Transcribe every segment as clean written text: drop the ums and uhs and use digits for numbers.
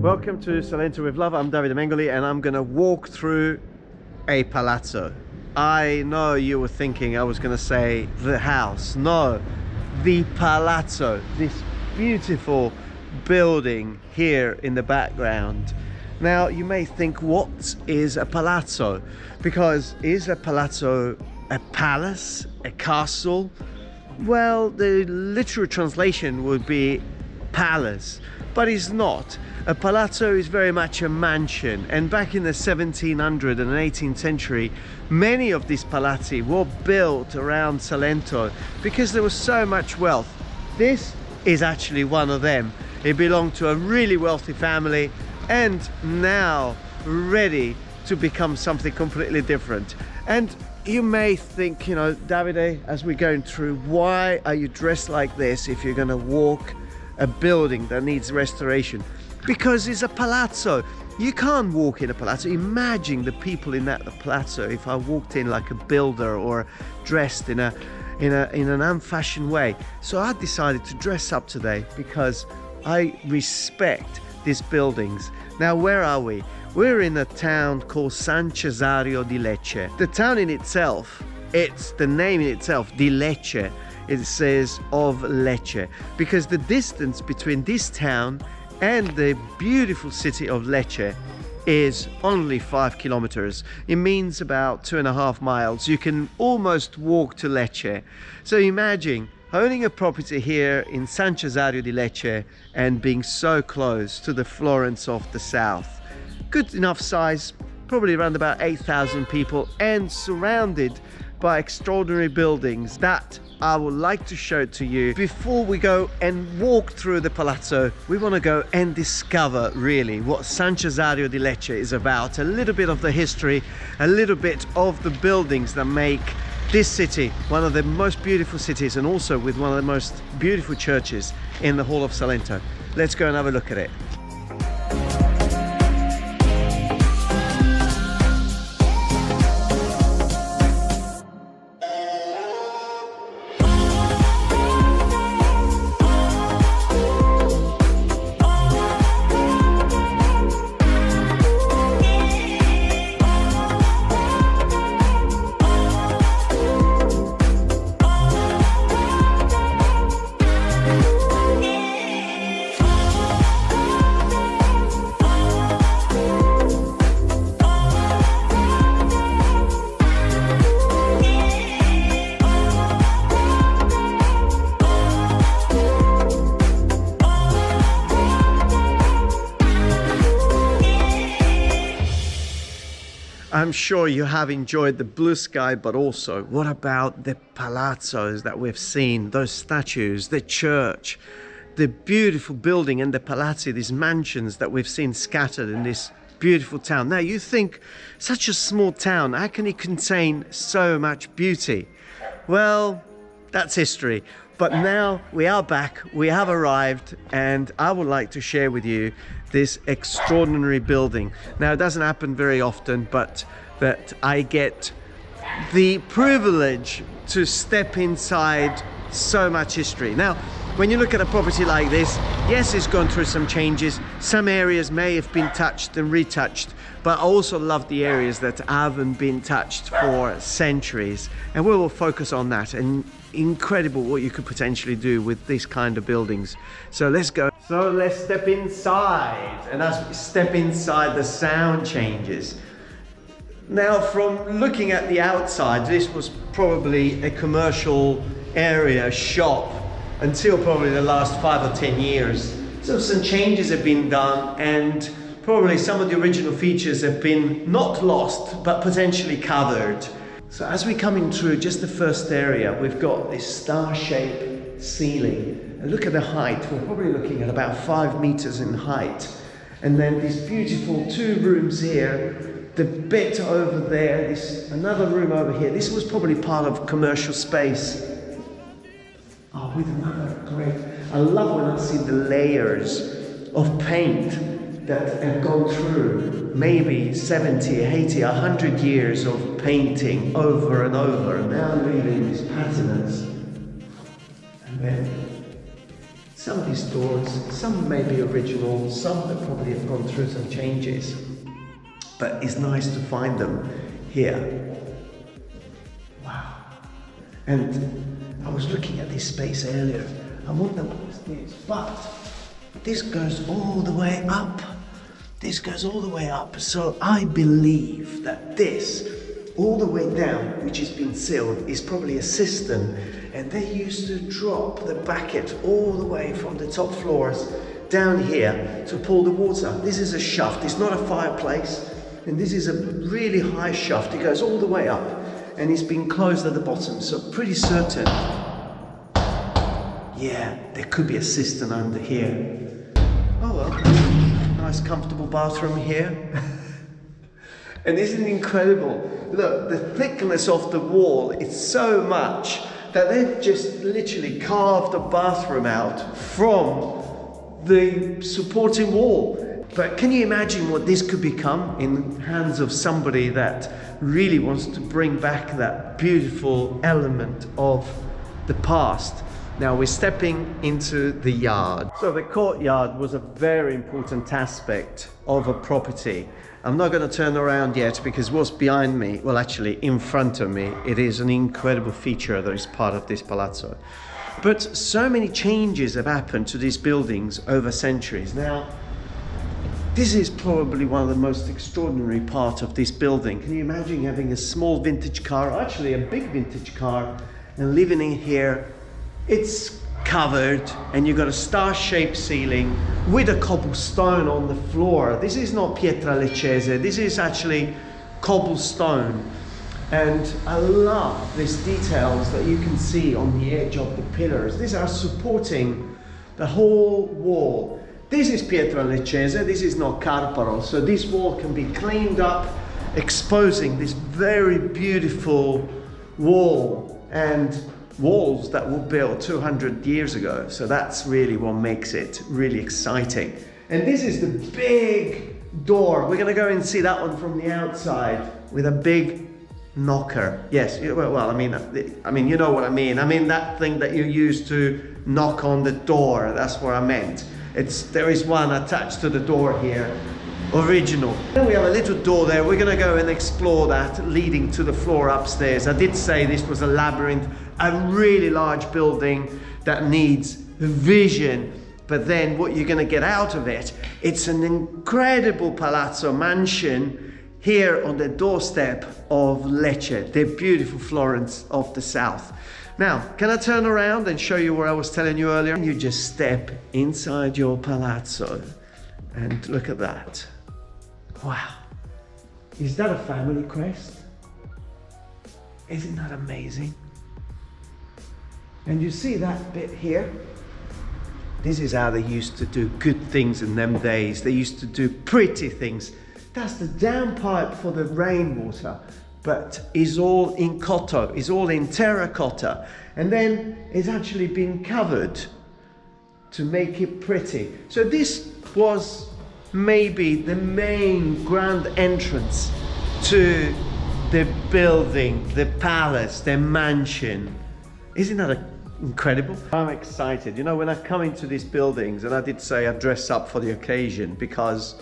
Welcome to Salento with Love. I'm Davide Mengoli and I'm gonna walk through a palazzo. I know you were thinking I was gonna say the house. No, the palazzo, this beautiful building here in the background. Now you may think, what is a palazzo? Because is a palazzo a palace, a castle? Well, the literal translation would be palace, but it's not. A palazzo is very much a mansion, and back in the 1700s and 18th century, many of these palazzi were built around Salento because there was so much wealth. This is actually one of them. It belonged to a really wealthy family and now ready to become something completely different. And you may think, you know, Davide, as we're going through, why are you dressed like this if you're going to walk a building that needs restoration? Because it's a palazzo. You can't walk in a palazzo. Imagine the people in that palazzo if I walked in like a builder or dressed in an unfashioned way. So I decided to dress up today because I respect these buildings. Now, where are we? We're in a town called San Cesario di Lecce. The town in itself, it's the name in itself, di Lecce. It says of Lecce, because the distance between this town and the beautiful city of Lecce is only 5 kilometers. It means about 2.5 miles. You can almost walk to Lecce. So imagine owning a property here in San Cesario di Lecce and being so close to the Florence of the South. Good enough size, probably around about 8,000 people, and surrounded by extraordinary buildings that I would like to show to you. Before we go and walk through the palazzo, we want to go and discover really what San Cesario di Lecce is about, a little bit of the history, a little bit of the buildings that make this city one of the most beautiful cities, and also with one of the most beautiful churches in the whole of Salento. Let's go and have a look at it. I'm sure you have enjoyed the blue sky, but also what about the palazzos that we've seen, those statues, the church, the beautiful building and the palazzi, these mansions that we've seen scattered in this beautiful town. Now you think, such a small town, how can it contain so much beauty? Well, that's history. But now we are back, we have arrived, and I would like to share with you this extraordinary building. Now, it doesn't happen very often, but that I get the privilege to step inside so much history. Now, when you look at a property like this, yes, it's gone through some changes. Some areas may have been touched and retouched, but I also love the areas that haven't been touched for centuries. And we will focus on that. And incredible what you could potentially do with this kind of buildings. So let's go. So let's step inside. And as we step inside, the sound changes. Now, from looking at the outside, this was probably a commercial area, shop, until probably the last 5 or 10 years. So some changes have been done, and probably some of the original features have been not lost, but potentially covered. So as we come in through just the first area, we've got this star-shaped ceiling. And look at the height. We're probably looking at about 5 meters in height. And then these beautiful 2 rooms here. The bit over there, this another room over here. This was probably part of commercial space. Oh, with another great. I love when I see the layers of paint that have gone through maybe 70, 80, 100 years of painting over and over, and now leaving these patterns. And then Some of these doors, some may be original, some that probably have gone through some changes. But it's nice to find them here. Wow. And I was looking at this space earlier. I wonder what this is, but this goes all the way up. This goes all the way up. So I believe that this, all the way down, which has been sealed, is probably a cistern. And they used to drop the bucket all the way from the top floors down here to pull the water. This is a shaft, it's not a fireplace. And this is a really high shaft. It goes all the way up and it's been closed at the bottom. So pretty certain, yeah, there could be a cistern under here. Oh well, nice comfortable bathroom here. And isn't it incredible? Look, the thickness of the wall is so much that they've just literally carved a bathroom out from the supporting wall. But can you imagine what this could become in the hands of somebody that really wants to bring back that beautiful element of the past? Now we're stepping into the yard. So the courtyard was a very important aspect of a property. I'm not going to turn around yet because what's behind me, well actually in front of me, it is an incredible feature that is part of this palazzo. But so many changes have happened to these buildings over centuries. Now, this is probably one of the most extraordinary parts of this building. Can you imagine having a small vintage car, actually a big vintage car, and living in here? It's covered and you've got a star-shaped ceiling with a cobblestone on the floor. This is not pietra leccese, this is actually cobblestone. And I love these details that you can see on the edge of the pillars. These are supporting the whole wall. This is pietra leccese, this is not carparo, so this wall can be cleaned up, exposing this very beautiful wall and walls that were built 200 years ago. So that's really what makes it really exciting. And this is the big door. We're gonna go and see that one from the outside with a big knocker. Yes, well, I mean, you know what I mean. I mean that thing that you use to knock on the door. That's what I meant. There is one attached to the door here, original. Then we have a little door there. We're gonna go and explore that, leading to the floor upstairs. I did say this was a labyrinth, a really large building that needs vision. But then what you're gonna get out of it, it's an incredible palazzo mansion here on the doorstep of Lecce, the beautiful Florence of the south. Now, can I turn around and show you what I was telling you earlier? You just step inside your palazzo and look at that. Wow. Is that a family crest? Isn't that amazing? And you see that bit here? This is how they used to do good things in them days. They used to do pretty things. That's the downpipe for the rainwater, but is all in cotto, is all in terracotta. And then it's actually been covered to make it pretty. So this was maybe the main grand entrance to the building, the palace, the mansion. Isn't that incredible? I'm excited. You know, when I come into these buildings, and I did say I dress up for the occasion because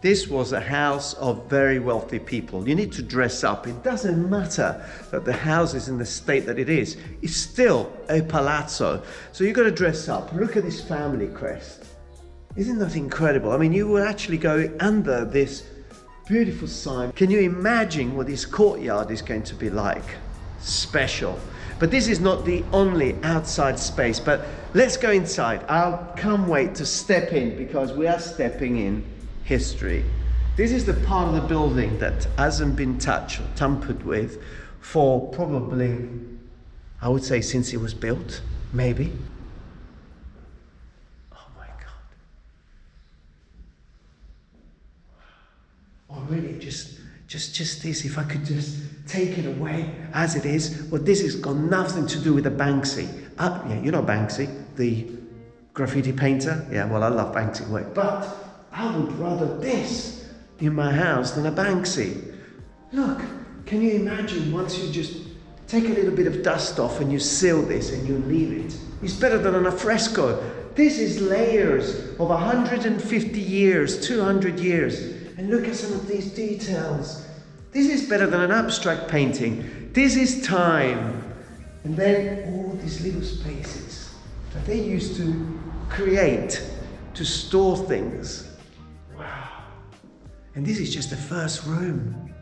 this was a house of very wealthy people. You need to dress up. It doesn't matter that the house is in the state that it is. It's still a palazzo. So you've got to dress up. Look at this family crest. Isn't that incredible? I mean, you will actually go under this beautiful sign. Can you imagine what this courtyard is going to be like? Special. But this is not the only outside space, but let's go inside. I can't wait to step in because we are stepping in history. This is the part of the building that hasn't been touched or tampered with for probably, I would say, since it was built, maybe. Oh my God. Oh really, just this, if I could just take it away as it is. Well, this has got nothing to do with the Banksy. Yeah, you know Banksy, the graffiti painter? Yeah, well, I love Banksy work, but I would rather this in my house than a Banksy. Look, can you imagine once you just take a little bit of dust off and you seal this and you leave it? It's better than an fresco. This is layers of 150 years, 200 years. And look at some of these details. This is better than an abstract painting. This is time. And then all these little spaces that they used to create, to store things. Wow. And this is just the first room.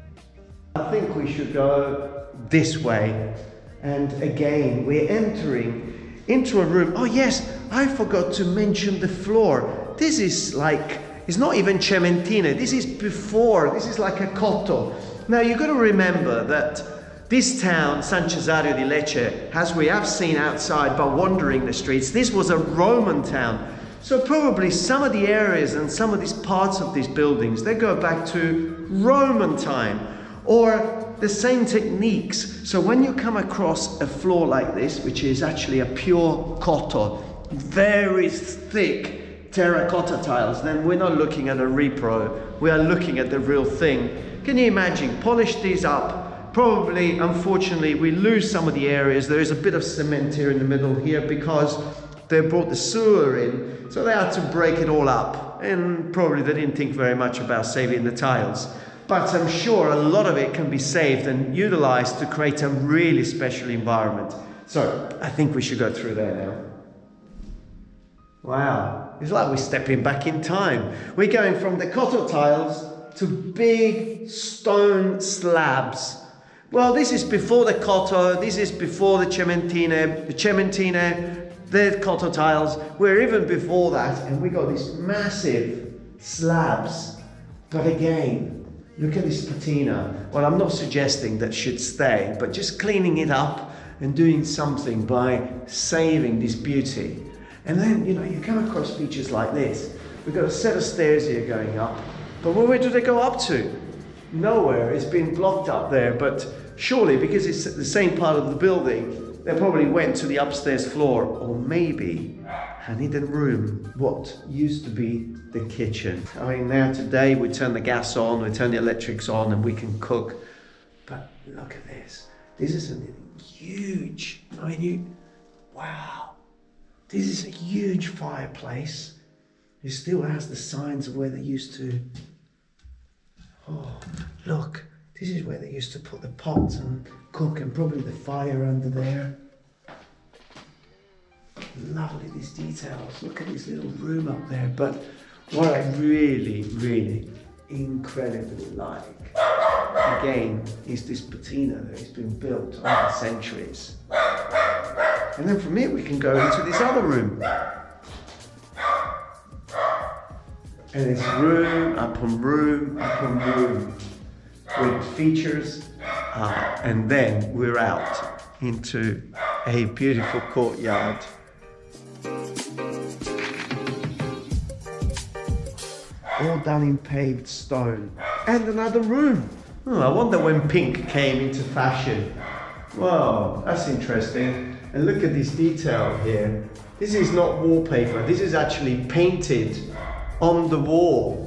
I think we should go this way. And again, we're entering into a room. Oh yes, I forgot to mention the floor. This is like, it's not even cementina. This is before, this is like a cotto. Now you've got to remember that this town, San Cesario di Lecce, as we have seen outside by wandering the streets, this was a Roman town. So probably some of the areas and some of these parts of these buildings, they go back to Roman time or the same techniques. So when you come across a floor like this, which is actually a pure cotto, very thick terracotta tiles, then we're not looking at a repro, we are looking at the real thing. Can you imagine, polish these up? Probably, unfortunately, we lose some of the areas. There is a bit of cement here in the middle here because they brought the sewer in, so they had to break it all up. And probably they didn't think very much about saving the tiles. But I'm sure a lot of it can be saved and utilized to create a really special environment. So I think we should go through there now. Wow, it's like we're stepping back in time. We're going from the cotto tiles to big stone slabs. Well, this is before the cotto, this is before the cementine, the cotto tiles. We're even before that, and we got these massive slabs. But again, look at this patina. Well, I'm not suggesting that should stay, but just cleaning it up and doing something by saving this beauty. And then, you know, you come across features like this. We've got a set of stairs here going up, but where do they go up to? Nowhere. It's been blocked up there, but surely because it's the same part of the building, they probably went to the upstairs floor, or maybe an hidden room, what used to be the kitchen. I mean, now today we turn the gas on, we turn the electrics on, and we can cook. But look at this. This is a huge, wow. This is a huge fireplace. It still has the signs of where they used to. Oh, look, this is where they used to put the pots and cook, and probably the fire under there. Lovely, these details. Look at this little room up there. But what I really, really incredibly like, again, is this patina that has been built over centuries. And then from here we can go into this other room. And it's room upon room upon room with features, and then we're out into a beautiful courtyard. All done in paved stone. And another room. Oh, I wonder when pink came into fashion. Wow, that's interesting. And look at this detail here. This is not wallpaper, this is actually painted on the wall.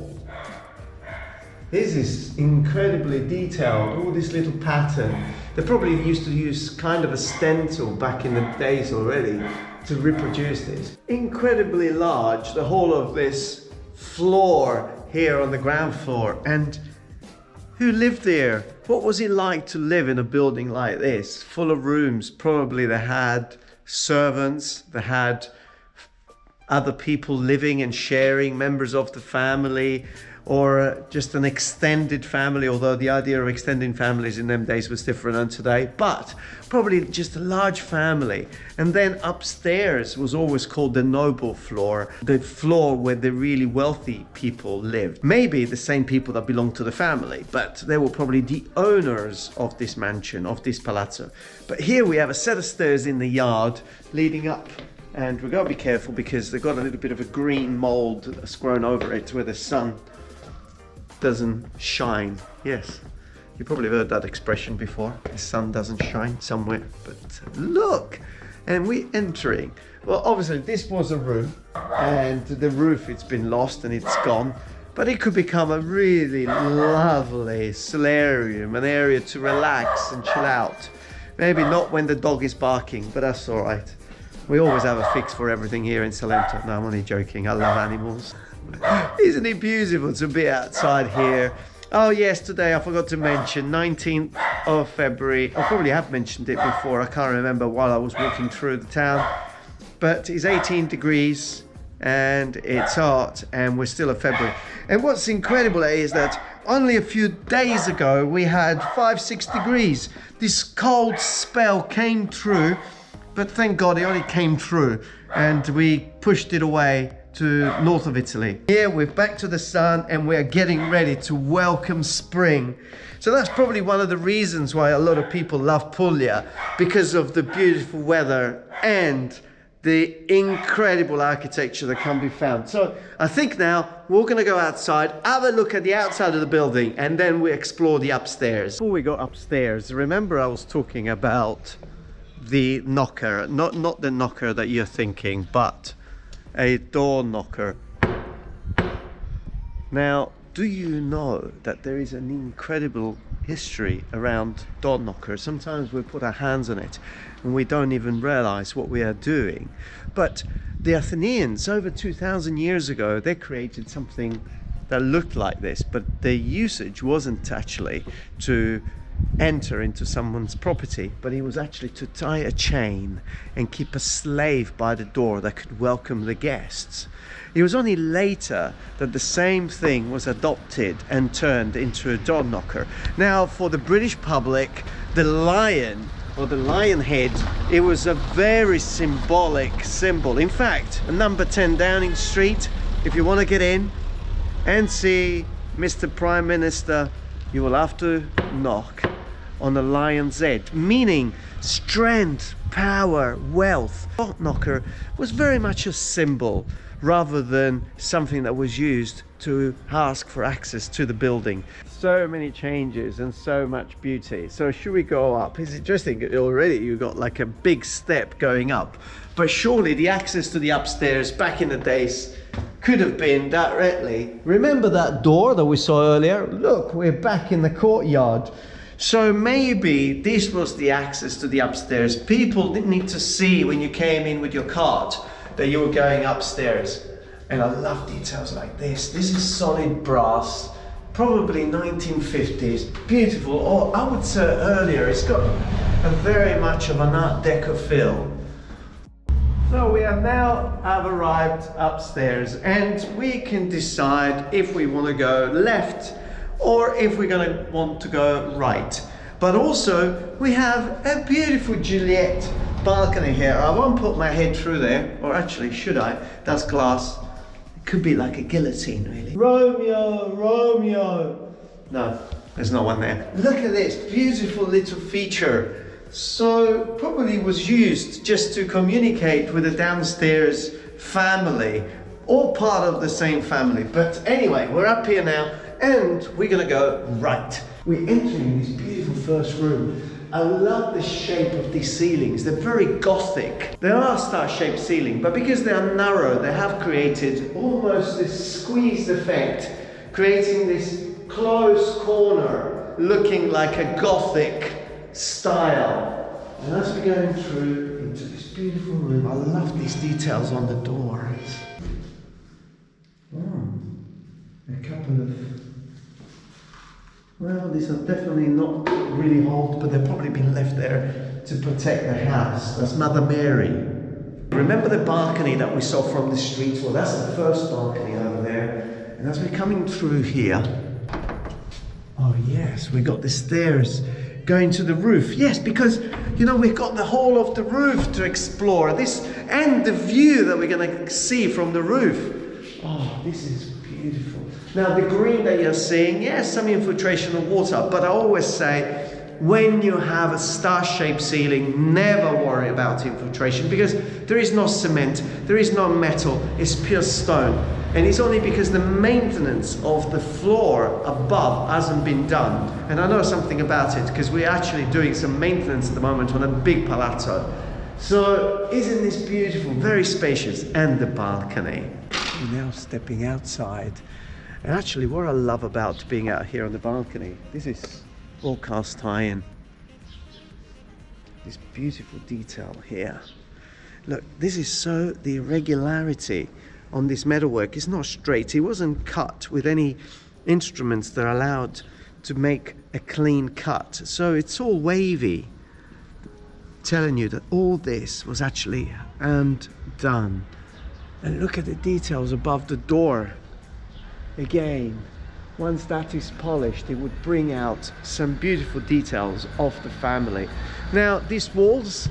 This is incredibly detailed, all this little pattern. They probably used to use kind of a stencil back in the days already to reproduce this. Incredibly large, the whole of this floor here on the ground floor. And who lived there? What was it like to live in a building like this, full of rooms? Probably they had servants, they had other people living and sharing, members of the family, or just an extended family, although the idea of extending families in them days was different than today, but probably just a large family. And then upstairs was always called the noble floor, the floor where the really wealthy people lived. Maybe the same people that belonged to the family, but they were probably the owners of this mansion, of this palazzo. But here we have a set of stairs in the yard leading up. And we've got to be careful because they've got a little bit of a green mold that's grown over it where the sun doesn't shine. Yes, you probably heard that expression before. The sun doesn't shine somewhere. But look, and we're entering. Well, obviously this was a room, and the roof, it's been lost and it's gone. But it could become a really lovely solarium, an area to relax and chill out. Maybe not when the dog is barking, but that's all right. We always have a fix for everything here in Salento. No, I'm only joking. I love animals. Isn't it beautiful to be outside here? Oh yes, today I forgot to mention 19th of February. I probably have mentioned it before. I can't remember while I was walking through the town. But it's 18 degrees and it's hot and we're still in February. And what's incredible is that only a few days ago we had 5-6 degrees. This cold spell came through, but thank God it only came through and we pushed it away to north of Italy. Here we're back to the sun and we're getting ready to welcome spring. So that's probably one of the reasons why a lot of people love Puglia, because of the beautiful weather and the incredible architecture that can be found. So I think now we're gonna go outside, have a look at the outside of the building, and then we explore the upstairs. Before we go upstairs, remember I was talking about the knocker, not the knocker that you're thinking, but a door knocker. Now, do you know that there is an incredible history around door knockers? Sometimes we put our hands on it and we don't even realize what we are doing. But the Athenians, over 2,000 years ago, they created something that looked like this, but the usage wasn't actually to enter into someone's property, but it was actually to tie a chain and keep a slave by the door that could welcome the guests. It was only later that the same thing was adopted and turned into a door knocker. Now, for the British public, the lion or the lion head, it was a very symbolic symbol. In fact, number 10 Downing Street, if you want to get in and see Mr. Prime Minister, you will have to knock on the lion's head, meaning strength, power, wealth. Door knocker was very much a symbol rather than something that was used to ask for access to the building. So many changes and so much beauty. So should we go up? It's interesting, already you got like a big step going up, but surely the access to the upstairs back in the days could have been directly. Remember that door that we saw earlier? Look, we're back in the courtyard. So maybe this was the access to the upstairs. People didn't need to see when you came in with your cart that you were going upstairs. And I love details like this. This is solid brass, probably 1950s, beautiful. Or I would say earlier, it's got a very much of an Art Deco feel. So we have now arrived upstairs and we can decide if we want to go left or if we're going to want to go right. But also we have a beautiful Juliet balcony here. I won't put my head through there, or actually should I? That's glass. It could be like a guillotine really. Romeo, Romeo. No, there's no one there. Look at this beautiful little feature. So probably was used just to communicate with the downstairs family, all part of the same family. But anyway, we're up here now and we're gonna go right. We're entering this beautiful first room. I love the shape of these ceilings. They're very Gothic. They are star-shaped ceiling, but because they are narrow, they have created almost this squeezed effect, creating this closed corner, looking like a Gothic style. And as we're going through into this beautiful room, I love these details on the doors. A couple of, well, these are definitely not really old, but they've probably been left there to protect the house. That's Mother Mary. Remember the balcony that we saw from the street? Well, that's the first balcony over there. And as we're coming through here, oh yes, we got the stairs going to the roof. Yes, because you know we've got the whole of the roof to explore. This and the view that we're going to see from the roof. Oh, this is beautiful. Now the green that you're seeing, yes, some infiltration of water, but I always say when you have a star-shaped ceiling, never worry about infiltration, because there is no cement, there is no metal, it's pure stone. And it's only because the maintenance of the floor above hasn't been done. And I know something about it because we're actually doing some maintenance at the moment on a big palazzo. So isn't this beautiful, very spacious, and the balcony. We're now stepping outside. And actually what I love about being out here on the balcony, this is all cast iron. This beautiful detail here. Look, this is so, the irregularity on this metalwork is not straight. It wasn't cut with any instruments that are allowed to make a clean cut. So it's all wavy. Telling you that all this was actually hand done. And look at the details above the door. Again, once that is polished, it would bring out some beautiful details of the family. Now, these walls,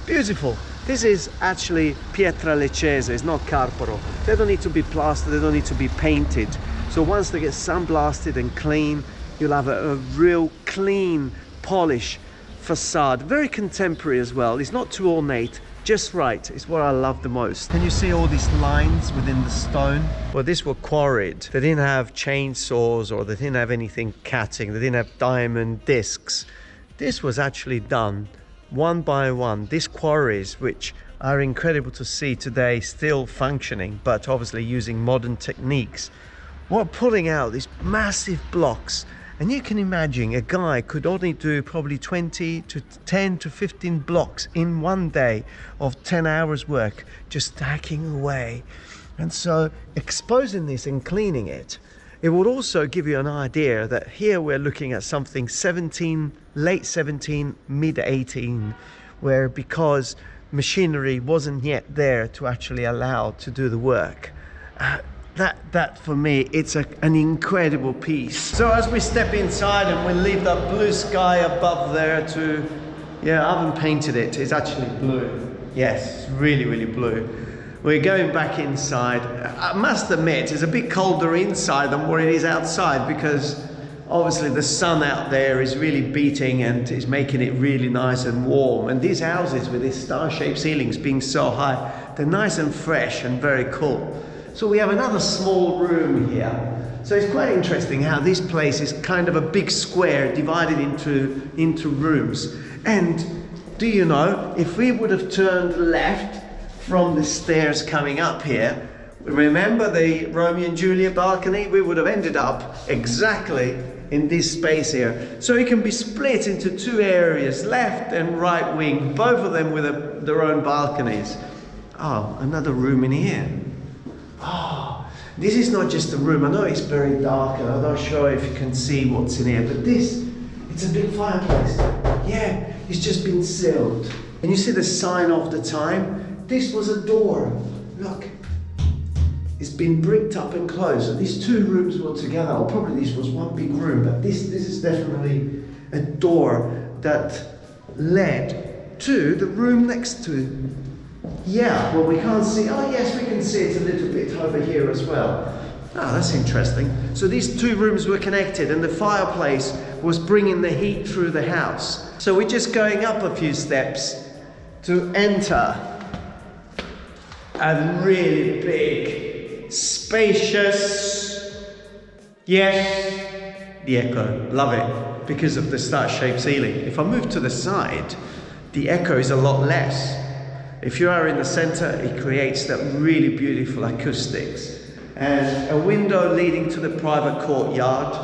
beautiful. This is actually pietra leccese, it's not carporo. They don't need to be plastered, they don't need to be painted. So once they get sandblasted and clean, you'll have a real clean polish facade. Very contemporary as well. It's not too ornate, just right. It's what I love the most. Can you see all these lines within the stone? Well, these were quarried. They didn't have chainsaws, or they didn't have anything cutting. They didn't have diamond discs. This was actually done one by one. These quarries, which are incredible to see today, still functioning, but obviously using modern techniques, were pulling out these massive blocks. And you can imagine a guy could only do probably 10 to 15 blocks in one day of 10 hours work, just stacking away. And so exposing this and cleaning it, it would also give you an idea that here we're looking at something late 17, mid 18, where because machinery wasn't yet there to actually allow to do the work. That for me, it's an incredible piece. So as we step inside and we leave that blue sky above there to, yeah, I haven't painted it, it's actually blue. Yes, really, really blue. We're going back inside. I must admit, it's a bit colder inside than what it is outside, because obviously the sun out there is really beating and is making it really nice and warm. And these houses with these star-shaped ceilings being so high, they're nice and fresh and very cool. So we have another small room here. So it's quite interesting how this place is kind of a big square divided into rooms. And do you know, if we would have turned left from the stairs coming up here, remember the Romeo and Juliet balcony? We would have ended up exactly in this space here. So it can be split into two areas, left and right wing, both of them with their own balconies. Oh, another room in here. Oh, this is not just a room. I know it's very dark and I'm not sure if you can see what's in here, but it's a big fireplace. Yeah, it's just been sealed. And you see the sign of the time? This was a door. Look, it's been bricked up and closed. So these two rooms were together, or probably this was one big room, but this is definitely a door that led to the room next to it. Yeah, well, we can't see. Oh yes, we can see it a little bit over here as well. Oh, that's interesting. So these two rooms were connected and the fireplace was bringing the heat through the house. So we're just going up a few steps to enter a really big, spacious, yes, the echo. Love it because of the star-shaped ceiling. If I move to the side, the echo is a lot less. If you are in the center, it creates that really beautiful acoustics. And a window leading to the private courtyard,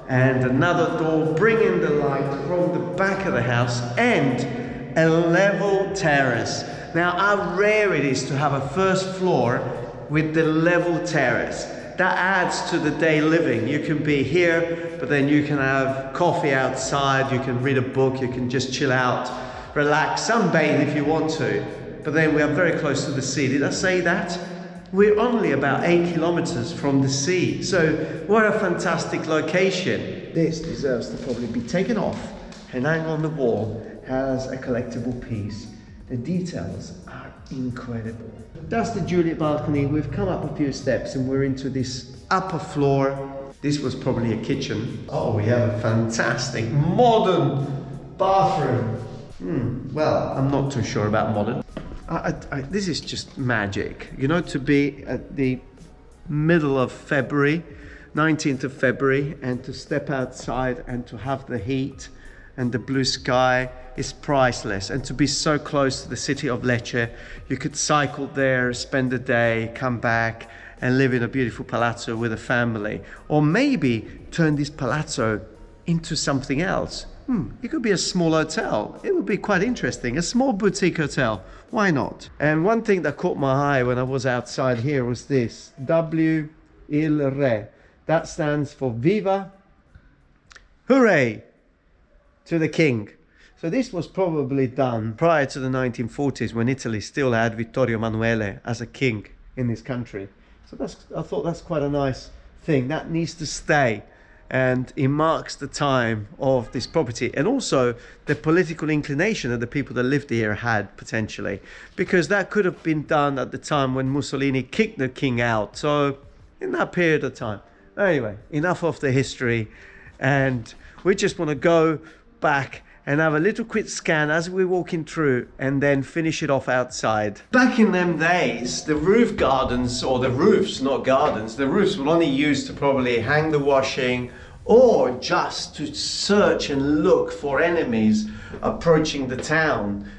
and another door bringing the light from the back of the house, and a level terrace. Now, how rare it is to have a first floor with the level terrace. That adds to the day living. You can be here, but then you can have coffee outside, you can read a book, you can just chill out, relax, sunbathe if you want to. But then we are very close to the sea. Did I say that? We're only about 8 kilometers from the sea. So what a fantastic location. This deserves to probably be taken off and hang on the wall as a collectible piece. The details are incredible. That's the Juliet balcony. We've come up a few steps and we're into this upper floor. This was probably a kitchen. Oh, we have a fantastic modern bathroom. Well, I'm not too sure about modern. This is just magic, you know, to be at the middle of February, 19th of February, and to step outside and to have the heat and the blue sky is priceless. And to be so close to the city of Lecce, you could cycle there, spend the day, come back and live in a beautiful palazzo with a family. Or maybe turn this palazzo into something else. it could be a small hotel. It would be quite interesting. A small boutique hotel. Why not? And one thing that caught my eye when I was outside here was this. W il Re. That stands for Viva, Hooray to the King. So this was probably done prior to the 1940s when Italy still had Vittorio Emanuele as a king in this country. So I thought that's quite a nice thing. That needs to stay. And it marks the time of this property and also the political inclination that the people that lived here had potentially, because that could have been done at the time when Mussolini kicked the king out. So in that period of time. Anyway, enough of the history, and we just want to go back and have a little quick scan as we're walking through and then finish it off outside. Back in them days, the roof gardens, or the roofs, not gardens, the roofs were only used to probably hang the washing or just to search and look for enemies approaching the town,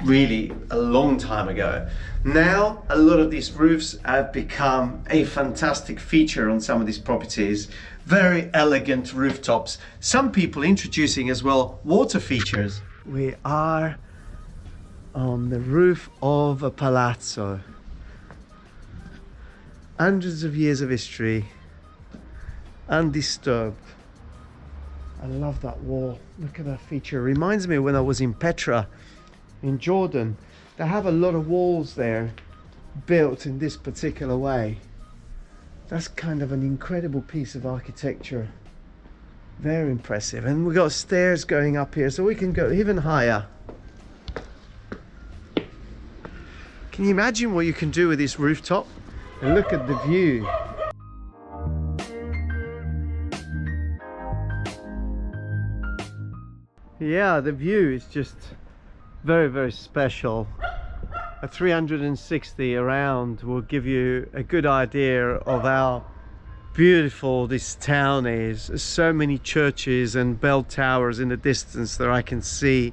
really a long time ago. Now, a lot of these roofs have become a fantastic feature on some of these properties. Very elegant rooftops. Some people introducing as well water features. We are on the roof of a palazzo. Hundreds of years of history, undisturbed. I love that wall. Look at that feature. It reminds me when I was in Petra in Jordan. They have a lot of walls there built in this particular way. That's kind of an incredible piece of architecture. Very impressive. And we've got stairs going up here so we can go even higher. Can you imagine what you can do with this rooftop? And look at the view. Yeah, the view is just very, very special. A 360 around will give you a good idea of how beautiful this town is. There's so many churches and bell towers in the distance that I can see.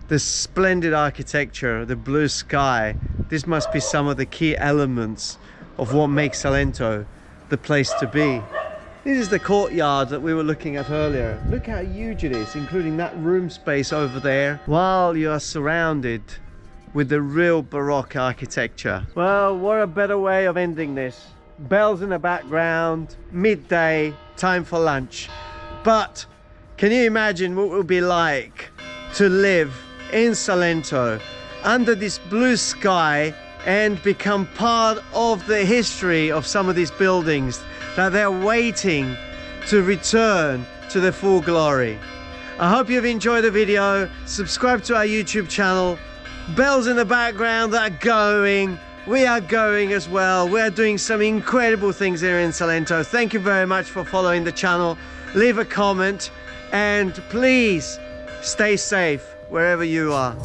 The splendid architecture, the blue sky. This must be some of the key elements of what makes Salento the place to be. This is the courtyard that we were looking at earlier. Look how huge it is, including that room space over there, while you are surrounded with the real Baroque architecture. Well, what a better way of ending this. Bells in the background, midday, time for lunch. But can you imagine what it would be like to live in Salento under this blue sky and become part of the history of some of these buildings that they're waiting to return to their full glory. I hope you've enjoyed the video. Subscribe to our YouTube channel. Bells in the background that are going. We are going as well. We are doing some incredible things here in Salento. Thank you very much for following the channel. Leave a comment and please stay safe wherever you are.